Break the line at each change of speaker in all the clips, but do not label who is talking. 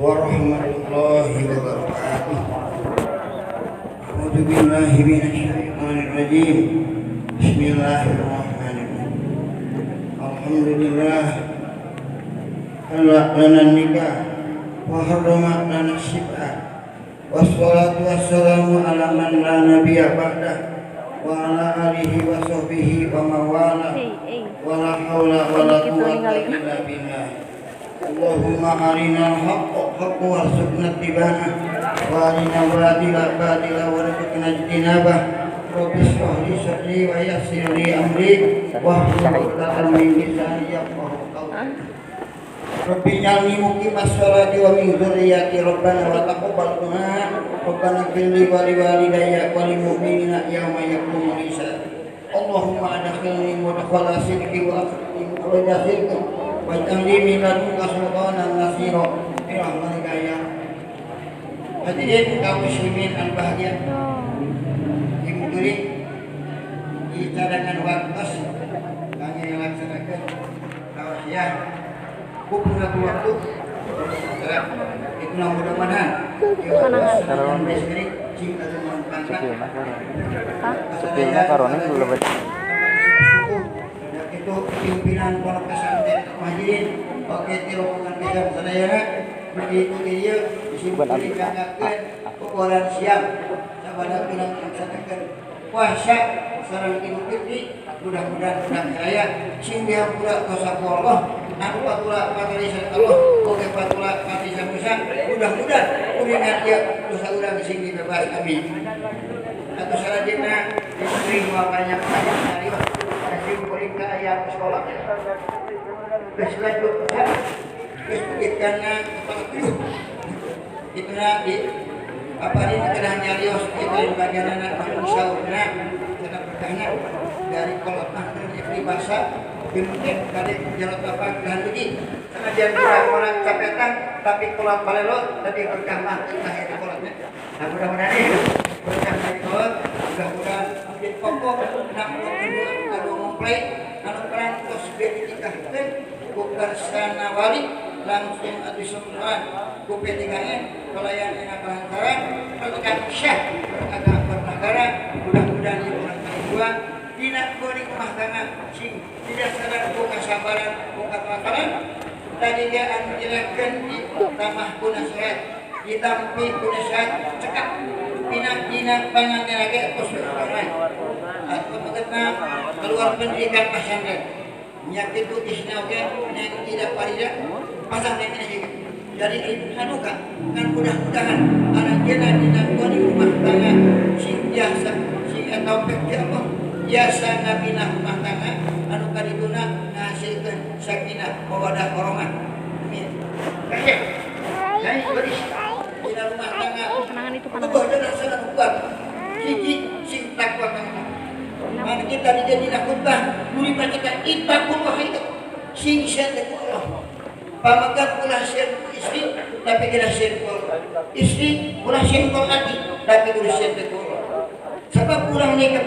warahmatullahi wabarakatuh. A'udzu billahi minasyaitonir rajim. Bismillahirrahmanirrahim. Alhamdulillah lana nikah wa harrama lana sibah. Wassalatu wassalamu ala man la nabiyya ba'dah wa ala alihi wa sahbihi wa mawala wa la haula wa la quwwata illa billah. Allahumma arinal haqqa haqqa warzuqna ittiba'ah wa arinal batila batila warzuqna ijtinabah. Rabbi shrah li sadri wa yassir li amri wahlul 'uqdatam min lisani yafqahu qawli. Rabbi ij'alni muqimas sholati wa min dzurriyyati rabbana wa taqabbal du'a. Rabbana ighfir li wa li walidayya wa lil mu'minina yawma yaqumul hisab. Allahumma adkhilni mudkhala sidqi wa akhrijni mukhraja sidqi waj'alni min ladunka sultanan nasira bi rahmatika ya. Hadirin kaum muslimin al bahagia, dimuduri di cadangan waktu kami laksanakan tausiah bukan waktu itu mudah-mudahan
Karon Sepilnya karone dulu
itu pimpinan pondok pesantren Majirin oke tirokan bisa sadayana begitu dia disimpulkan ukuran siap sabada bilang sampaikan puasa sareng Idul Fitri mudah-mudahan saya sing dia pura dosa Allah anu patula pangalisan Allah oke patula patisa Musa mudah-mudahan kuringan dia dosa urang sing dibebas amin atau sarajina diberi makanya dari kasih mereka ayat sekolah kesulitan kesulitannya itu di apa ini kedah nyarios itu bagian anak manusia urna karena bertanya dari kolot mahal di bahasa dimungkin kali jalan apa dan begini senajan orang capetan tapi kolot balelo tapi berkah mah akhir kolotnya nah mudah-mudahan ini berkah dari kolot mudah-mudahan menjadi pokok nak kalau memplay anu peran tos ditikahkeun ku kersana wali langsung atuh sembuhan ku P3N pelayan yang lantaran pertekan syah agak bernegara mudah-mudahan ibu orang kedua dina kuring rumah tangga sing tidak sadar ku kasabaran ku katakan tadi dia anu jelaskeun di tamah ku nasihat ditampi ku nasihat cekak dina pangannya lagi kusuran atau makna keluar pendidikan pesantren nyakit putisna oke yang tidak parida pesantren ini jadi hanuka kan mudah-mudahan anak jena dina kuani rumah tangga sing biasa sing atau pekti apa biasa nabina rumah tangga anu kadituna ngasilkeun sakinah mawaddah warahmah amin kasih jadi dina rumah tangga
itu
bener rasa kuat siji sing takwa kana mana kita dijadikan khutbah duri kita ittaqullah itu sing syaitan Allah pamakan ulah syaitan istri tapi kena syaitan istri ulah syaitan hati tapi ulah syaitan Allah sebab ulang nikah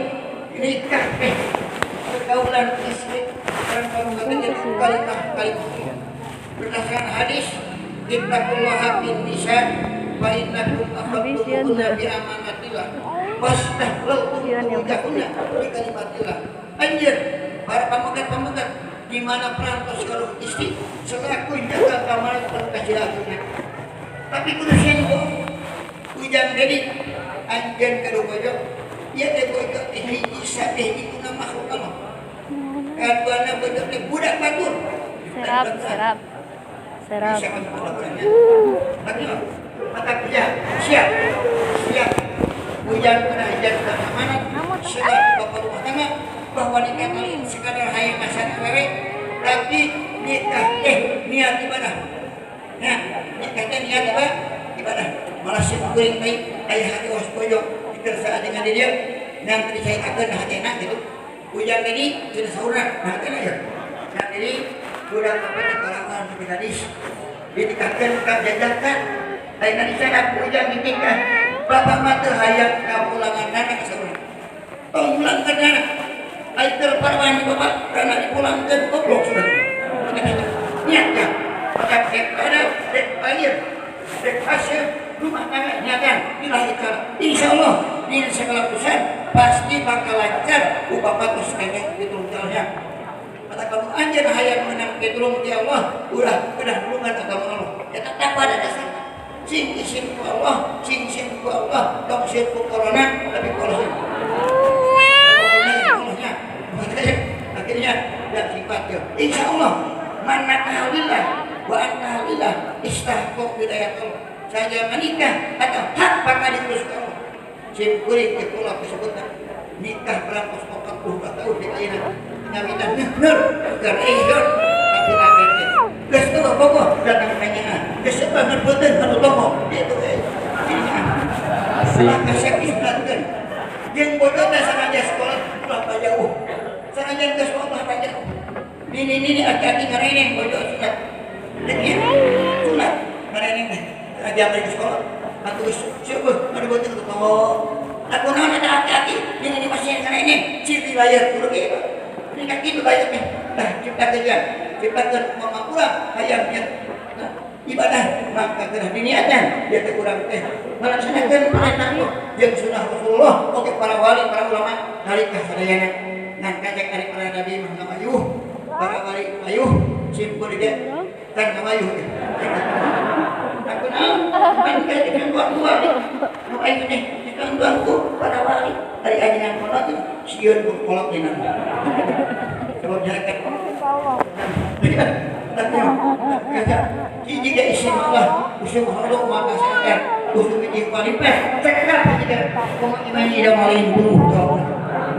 pergaulan istri dan kamu katakan kali berdasarkan hadis ittaqullah bin nisa wa innakum akhadtuhunna bi amanatillah wastahlautum furujahunna bi kalimatillah. Anjir para pamegat di mana perantos kalau istri selaku jaga keamanan perkasihannya tapi kudu sengko hujan jadi anjen kado bojo ya teh bojo hiji sabeh itu nama makhluk Allah kaduana bojo teh budak batur
serap
mata kerja siap hujan kena hujan kena mana sudah bapak rumah tangga bahwa nikah ini sekadar hayang asal wewe tapi nikah niat ibadah ya nikah niat ibadah malah sih kuring baik ayah hati was bojo ditersa dengan dia yang tadi saya katakan hatena gitu hujan ini sudah saudara hatena ya nah jadi sudah sampai ke kalangan seperti gadis ditikahkan jajakan lain tadi saya hujan ditikah bapak mata hayang kapulangan anak seorang pulangkan anak air parwan di bapak karena dipulangkan goblok sudah niatnya mantap dek air dek hasil rumah tangga nyakan dilahirkan insyaallah di segala urusan pasti bakal lancar bapak terus kayaknya ditunggalnya kata kamu anjir hayang menang ketulung di Allah ulah bulungan agama Allah ya tetap pada dasar sing isim ku Allah sing ku Allah dong sing ku corona tapi kalau akhirnya dan sifatnya insyaallah mana alillah wa anna alillah istahqaq hidayat Allah saja menikah atau hak bakal diurus Allah sim kuring ke kula disebutna nikah berapa 40 tahun di ayeuna ngamitan bener karena ihsan tapi namanya geus teu bogoh datang nanya geus banget beuteun anu toko itu asik kasih isbatkeun jeung bodoh teh sanajan sekolah ulah jauh sanajan geus sekolah jauh ini aki-aki ngareneng bodoh sunat deui sunat ngareneng teh aja balik sekolah atuh sieuh anu beuteun toko aku naon ada aki-aki ini masih ngareneng ciri layar kudu ge ini kaki itu layarnya nah ciptakeun mama urang hayang ibadah maka kena diniatan dia teh kurang teh melaksanakeun perintah jeung sunah Rasulullah oge para wali para ulama nalika sadayana ngan kajek ari para nabi mah ayuh para wali ayuh simpul ge kan ayuh aku naon kan kajek tua nu ayeuna teh ditangguangku para wali ari ajengan kolot sieun kolot dina kalau jaket jika isim Allah usul Allah maka sadar usul ini kualitas cekap jika kamu imani dah malin dulu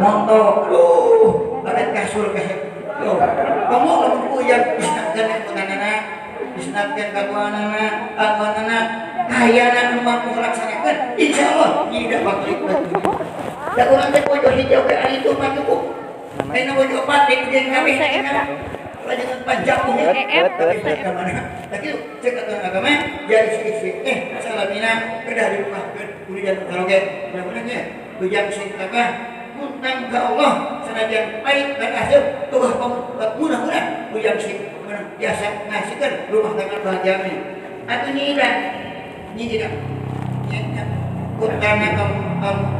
montok badan kasur kamu lembu yang disnapkan yang penganana disnapkan kaguanana almanana kayana mampu melaksanakan insyaallah tidak bakal ikut dan orang teh pojok hijau ke hari itu mah cukup karena pojok patik jeung kami jangan panjang tapi cek agama jadi sih salamina kedah dibukakeun kuliah karaoke mudah-mudahan bujang sing tabah muntang ka Allah sanajan pait dan asep tuh mudah-mudahan bujang sing biasa ngasihkeun rumah tangga bahagia atuh nyida kutana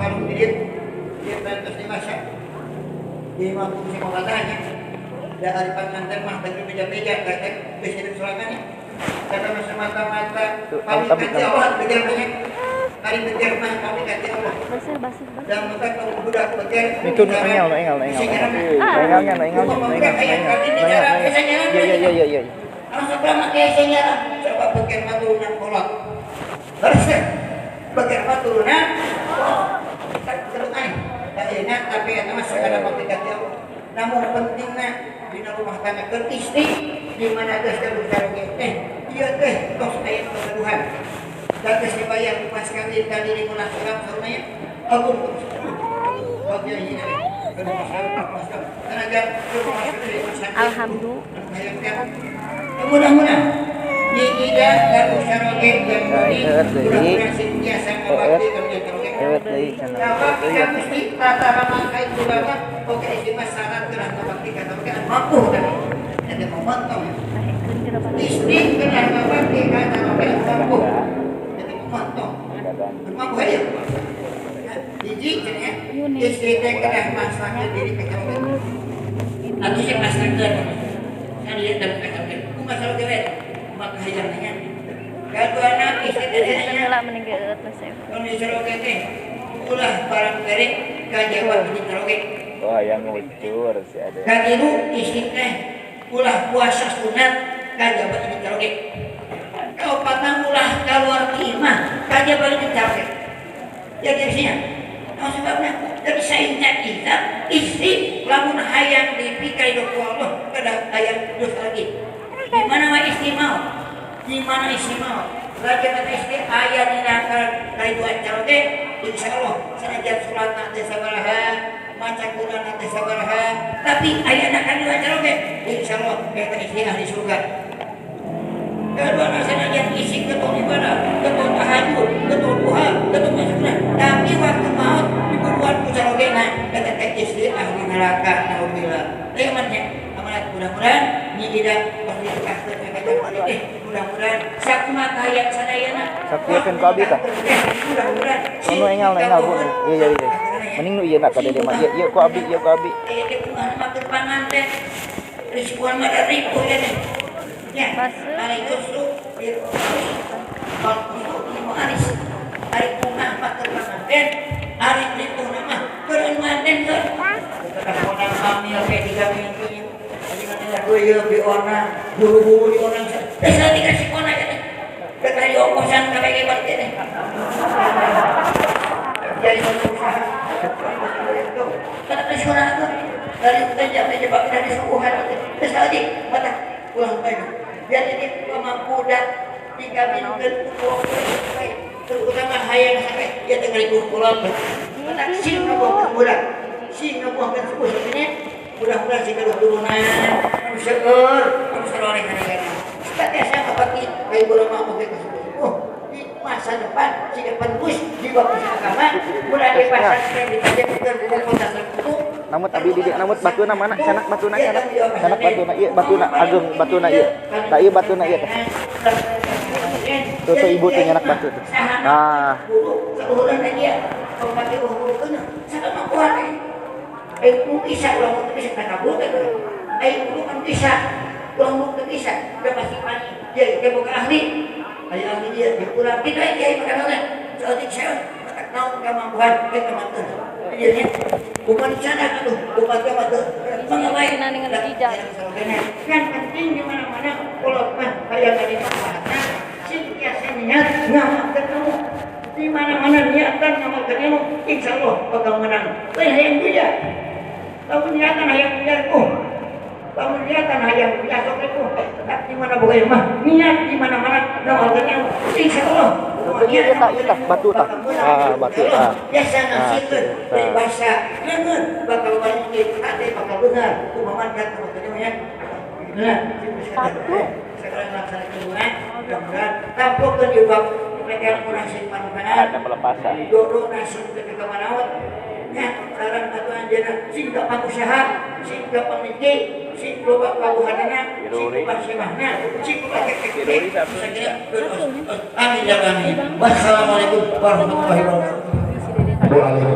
kamu didieu dia pantas dimasak di mampu sing katanya dan hari pengantin mah bagi meja-meja kata presiden surakannya kata semata-mata kami kata Allah bejar banyak kali bejar mah kami kata Allah dan maka kamu budak bejar
itu engal iya
langsung sama kayak senyara coba bejar mah turunan kolot harusnya bejar mah turunan terus aneh tapi itu mah sekadar waktu kata Allah namun pentingnya di rumah tangga ke istri di mana geus karaoke ieu teh tos aya kegaduhan dan geus dibayar pas kawin ka diri mun salam sarunanya ampun bagian ini
alhamdulillah
mudah-mudahan nyida dan karaoke yang mudah-mudahan biasa ngabakti kerja karaoke kita mesti tata rangkai ulama oke istimewa syarat kerana ngabakti karaoke mampu kan jadi memotong istri kerana ngabakti karaoke mampu jadi memotong mampu aja hiji cenah istri teh kerana masakna diri ke karaoke atuh sih masakna kan dia dalam karaoke masalah keren maka hayangnya kaduana istri teh
heula meninggalkeun masih
kalau disuruh teh ulah barang kering kajabat di karaoke
oh yang ngucur sih ada
kadiru istri teh ulah puasa sunat kajabat di karaoke kau patang ulah keluar imah kajabat di karaoke jadi isinya sebabnya dari sainnya kita istri lamun hayang dipikai doku Allah kada hayang dos lagi gimana mah istri mau gimana istri mau lagi kata istri ayah dinakal dari dua karaoke insyaallah sanajan sholat nanti sabaraha maca Quran nanti sabaraha tapi ayah nakal dua karaoke insyaallah kata istri ahli surga kedua sanajan isi ketua ibadah ketua tahajud ketua duha ketua masukna tapi waktu maut dibuat karaoke nah kata istri ahli neraka naudzubillah ayo maneh amanat mudah-mudahan ini tidak pasti dikasih mata yang sadayana.
Sakieukeun ku abdi tah. Anu engal bu. Ieu jadi deh. Mending nu ieu na tadi mah. Ieu ku abdi, ieu ku abdi.
Ieu kumaha makeun panganten. Rispuan mah dari ribu ya deh. Ya. Ari kusu. Aris. Ari kumaha makeun panganten. Ari ribu nama keun manten ke. Orang hamil kayak 3 minggu. Gue ya biona buru-buru di orang saya dikasih kona ya deh dari oposan kayak gimana deh jadi usaha karena sekolah itu dari kerja bak dari sukuhan itu terus lagi mata pulang lagi jadi di mampu dah 3 minggu terutama hayang sampai dia tinggal di pulau karena sing ngabuh budak sing ngabuh kan suku ini mudah-mudahan sih kalau turunan seueur seroleh hari-hari tapi saya kepati kayak bola mau pakai di masa depan jika penbus di waktu agama mulai di pasar yang dipakai bukan kota tertentu
namun abdi di namun batuna mana sanak batuna sanak batuna ieu batuna ageng batuna ieu da ieu batuna ieu teh tuh ibu teh nyanak batu tuh nah
saluran dia kalau pakai ukur sama kuat aku bisa ulang bisa kabur aku kan bisa ulang bisa udah pasti panik dia bukan ahli ahli dia pulang kita dia makanya jadi saya tak tahu kemampuan kita mantan jadi bukan sana tuh bukan tema tuh mengalai kan penting di mana-mana kalau kayak tadi mana sih biasanya nggak ketemu di mana-mana niatan sama ketemu insya Allah bakal menang yang dia tahu niatan hayang biarku tahu niatan hayang biasokku tetap di mana bukan mah niat di mana-mana doa kenal insya Allah
ieu tah batu tah batu tah
biasa ngasihkeun dari bahasa leungeun bakal banyak hati bakal benar kumaha kan katanya nah sekarang laksanakeun doa mudah-mudahan tampokeun di bab mereka kurang simpan
ada pelepasan
dodo nasib ketika manawat ya sekarang satu anjana sing gampang usaha sing gampang mikir sing loba kabuhanana sing pasimahna sing pakai amin ya amin wassalamualaikum warahmatullahi wabarakatuh.